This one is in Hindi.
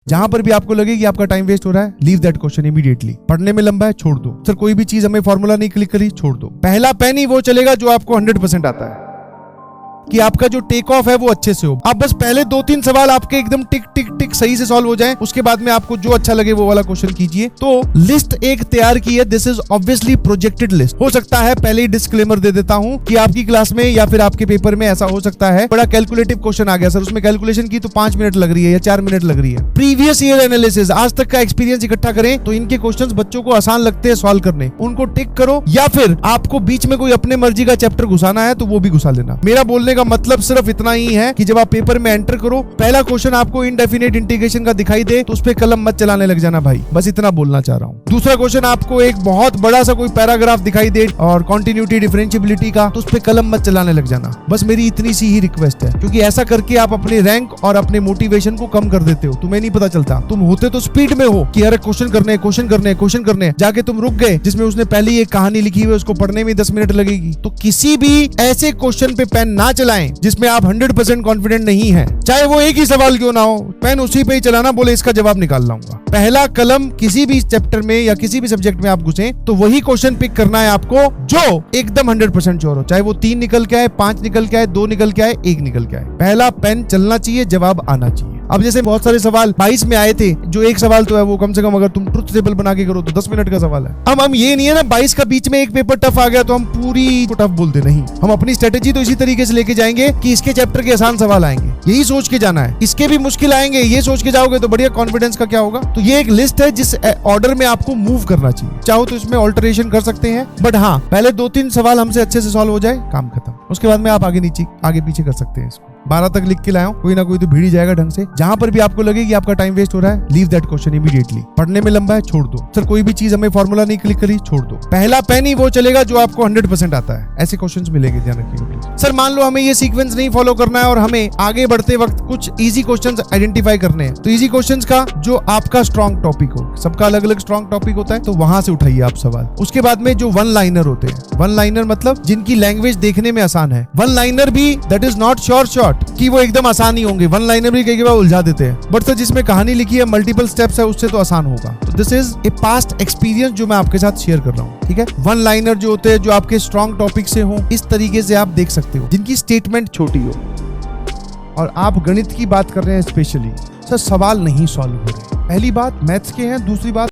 जहां पर भी आपको लगे कि आपका टाइम वेस्ट हो रहा है, लीव दैट क्वेश्चन इमीडिएटली। पढ़ने में लंबा है, छोड़ दो। सर कोई भी चीज हमें फॉर्मूला नहीं क्लिक करी, छोड़ दो। पहला पेन ही वो चलेगा जो आपको 100% आता है, कि आपका जो टेक ऑफ है वो अच्छे से हो। आप बस पहले 2-3 सवाल आपके एकदम टिक टिक टिक सही से सॉल्व हो जाएं, उसके बाद में आपको जो अच्छा लगे वो वाला क्वेश्चन कीजिए। तो लिस्ट एक तैयार की है, this is obviously projected list. हो सकता है पहले ही डिस्क्लेमर दे देता हूं कि आपकी क्लास में या फिर आपके पेपर में ऐसा हो सकता है बड़ा कैलकुलेटिव क्वेश्चन आ गया सर, उसमें कैलकुलेशन की तो 5 मिनट लग रही है या 4 मिनट लग रही है। प्रीवियस ईयर एनालिसिस, आज तक का एक्सपीरियंस इकट्ठा करें तो इनके क्वेश्चंस बच्चों को आसान लगते हैं सॉल्व करने, उनको टिक करो। या फिर आपको बीच में कोई अपने मर्जी का चैप्टर घुसाना है तो वो भी घुसा लेना। मेरा बोलने का मतलब सिर्फ इतना ही है कि जब आप पेपर में एंटर करो, पहला क्वेश्चन आपको इनडेफिनेट इंटीग्रेशन का दिखाई दे तो उस पे कलम मत चलाने लग जाना भाई, बस इतना बोलना चाह रहा हूं। दूसरा क्वेश्चन आपको एक बहुत बड़ा सा कोई पैराग्राफ दिखाई दे और कॉन्टिन्यूटी डिफरेंशिएबिलिटी का, तो उस पे कलम मत चलाने लग जाना। बस मेरी इतनी सी ही रिक्वेस्ट है, क्योंकि ऐसा करके आप अपने रैंक और अपने मोटिवेशन को कम कर देते हो। तुम्हें नहीं पता चलता, तुम होते तो स्पीड में हो कि अरे क्वेश्चन करने क्वेश्चन करने क्वेश्चन करने, जाके तुम रुक गए जिसमें उसने पहले ही एक कहानी लिखी हुई है, उसको पढ़ने में 10 मिनट लगेगी। तो किसी भी ऐसे क्वेश्चन पे पेन ना चलाएं जिसमें आप 100% कॉन्फिडेंट नहीं है, चाहे वो एक ही सवाल क्यों ना हो, पेन उसी पे ही चलाना, बोले इसका जवाब निकाल लाऊंगा। पहला कलम किसी भी चैप्टर में या किसी भी सब्जेक्ट में आप घुसे तो वही क्वेश्चन पिक करना है आपको जो एकदम 100% श्योर हो, चाहे वो 3 निकल के आए, 5 निकल के आए, 2 निकल के आए, 1 निकल के आए। पहला पेन चलना चाहिए, जवाब आना चाहिए। अब जैसे बहुत सारे सवाल 22 में आए थे, जो एक सवाल तो है वो कम से कम अगर तुम ट्रुथ टेबल बना के करो तो 10 मिनट का सवाल है। अब हम ये नहीं है ना 22 का बीच में एक पेपर टफ आ गया तो हम पूरी को टफ बोलते नहीं, हम अपनी स्ट्रेटेजी तो इसी तरीके से लेके जाएंगे कि इसके चैप्टर के आसान सवाल आएंगे, यही सोच के जाना है। इसके भी मुश्किल आएंगे, ये सोच के जाओगे तो बढ़िया कॉन्फिडेंस का क्या होगा। तो ये एक लिस्ट है जिस ऑर्डर में आपको मूव करना चाहिए। चाहो तो इसमें ऑल्टरेशन कर सकते हैं, बट हाँ पहले 2-3 सवाल हमसे अच्छे से सॉल्व हो जाए, काम खत्म। उसके बाद में आप आगे नीचे आगे पीछे कर सकते हैं। इसको 12 तक लिख के लाया हूं, कोई ना कोई तो भीड़ ही जाएगा ढंग से। जहां पर भी आपको लगे कि आपका टाइम वेस्ट हो रहा है, लीव दैट क्वेश्चन इमीडिएटली। पढ़ने में लंबा है, छोड़ दो। सर कोई भी चीज हमें फॉर्मूला नहीं क्लिक करी, छोड़ दो। पहला पेन ही वो चलेगा जो आपको 100% आता है। ऐसे क्वेश्चंस मिलेंगे, ध्यान रखिएगा। सर मान लो हमें ये सीक्वेंस नहीं फॉलो करना है और हमें आगे बढ़ते वक्त कुछ इजी क्वेश्चंस आइडेंटिफाई करने हैं, तो इजी क्वेश्चंस का जो आपका स्ट्रॉन्ग टॉपिक हो, सबका अलग अलग स्ट्रॉन्ग टॉपिक होता है, तो वहां से उठाइए आप सवाल। उसके बाद में जो 1 लाइनर होते हैं, 1 लाइनर मतलब जिनकी लैंग्वेज देखने में आसान है। 1 लाइनर भी दैट इज नॉट शॉर्ट कि वो एकदम आसान ही होंगे, 1 लाइनर भी कई बार उलझा देते हैं, बट सर जिसमें कहानी लिखी है, मल्टीपल स्टेप्स है, उससे तो आसान होगा। तो this is a past experience जो मैं आपके साथ शेयर कर रहा हूँ, ठीक है। 1 लाइनर जो होते हैं, जो आपके स्ट्रॉन्ग टॉपिक से हो, इस तरीके से आप देख सकते हो, जिनकी स्टेटमेंट छोटी हो। और आप गणित की बात कर रहे हैं स्पेशली, सर सवाल नहीं सॉल्व हो रहे। पहली बात मैथ्स के हैं, दूसरी बात